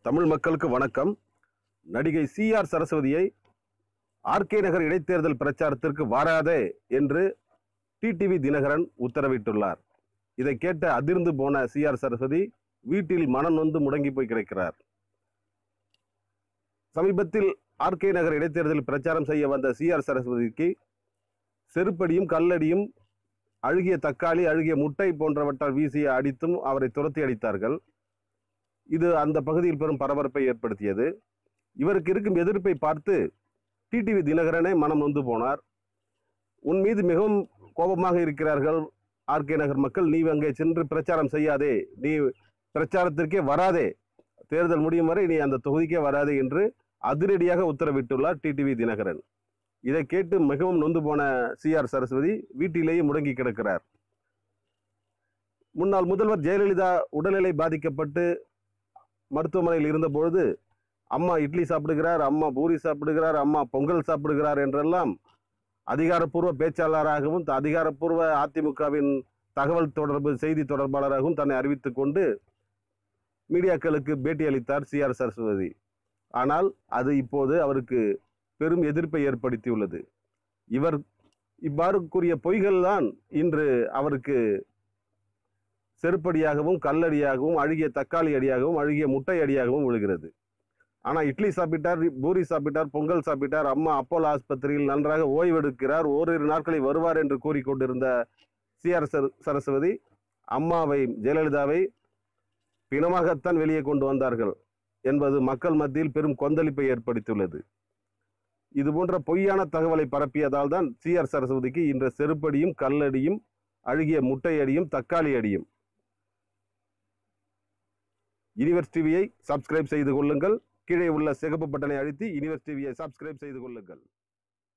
தமிழ் மக்களுக்கு வணக்கம். நடிகை சிஆர் சரஸ்வதியை ஆர்கே நகர் இடைத்தேர்தல் பிரச்சாரத்திற்கு வராதே என்று டிடிவி தினகரன் உத்தரவிட்டுள்ளார். இதை கேட்ட அதிர்ந்து போன சிஆர் சரஸ்வதி வீட்டில் மனம் நொந்து முடங்கி போய் கிடக்கிறார். சமீபத்தில் ஆர்கே நகர் இடைத்தேர்தல் பிரச்சாரம் செய்ய வந்த சிஆர் சரஸ்வதிக்கு செருப்படியும் கல்லடியும் அழுகிய தக்காளி அழுகிய முட்டை போன்றவற்றால் வீசிய அடித்தும் அவரை துரத்தி அடித்தார்கள். இது அந்த பகுதியில் பெரும் பரபரப்பை ஏற்படுத்தியது. இவருக்கு இருக்கும் எதிர்ப்பை பார்த்து டிடிவி தினகரனே மனம் நொந்து போனார். உன் மீது மிகவும் கோபமாக இருக்கிறார்கள் ஆர்கே நகர் மக்கள், நீ அங்கே சென்று பிரச்சாரம் செய்யாதே, நீ பிரச்சாரத்திற்கே வராதே, தேர்தல் முடியும் வரை நீ அந்த தொகுதிக்கே வராதே என்று அதிரடியாக உத்தரவிட்டுள்ளார் டிடிவி தினகரன். இதை கேட்டு மிகவும் நொந்து போன சிஆர் சரஸ்வதி வீட்டிலேயே முடங்கி கிடக்கிறார். முன்னாள் முதல்வர் ஜெயலலிதா உடல்நிலை பாதிக்கப்பட்டு மருத்துவமனையில் இருந்தபொழுது அம்மா இட்லி சாப்பிடுகிறார், அம்மா பூரி சாப்பிடுகிறார், அம்மா பொங்கல் சாப்பிடுகிறார் என்றெல்லாம் அதிகாரப்பூர்வ பேச்சாளராகவும் அதிகாரப்பூர்வ அதிமுகவின் தகவல் தொடர்பு செய்தி தொடர்பாளராகவும் தன்னை அறிவித்துக் கொண்டு மீடியாக்களுக்கு பேட்டி அளித்தார் சிஆர் சரஸ்வதி. ஆனால் அது இப்போது அவருக்கு பெரும் எதிர்ப்பை ஏற்படுத்தியுள்ளது. இவர் இவ்வாறு கூறிய பொய்கள் தான் இன்று அவருக்கு செருப்படியாகவும் கல்லடியாகவும் அழுகிய தக்காளி அடியாகவும் அழுகிய முட்டை அடியாகவும் விழுகிறது. ஆனால் இட்லி சாப்பிட்டார், பூரி சாப்பிட்டார், பொங்கல் சாப்பிட்டார், அம்மா அப்போலோ ஆஸ்பத்திரியில் நன்றாக ஓய்வெடுக்கிறார், ஓரிரு நாட்களில் வருவார் என்று கூறிக்கொண்டிருந்த சிஆர் சரஸ்வதி அம்மாவை ஜெயலலிதாவை பிணமாகத்தான் வெளியே கொண்டு வந்தார்கள் என்பது மக்கள் மத்தியில் பெரும் கொந்தளிப்பை ஏற்படுத்தியுள்ளது. இது போன்ற பொய்யான தகவலை பரப்பியதால் தான் சிஆர் சரஸ்வதிக்கு இன்று செருப்படியும் கல்லடியும் அழுகிய முட்டை அடியும் தக்காளி அடியும். யூனிவர்ஸ் டிவியை சப்ஸ்கிரைப் செய்து கொள்ளுங்கள். கீழே உள்ள சிகப்பு பட்டனை அழுத்தி யூனிவர்ஸ் டிவியை சப்ஸ்கிரைப் செய்து கொள்ளுங்கள்.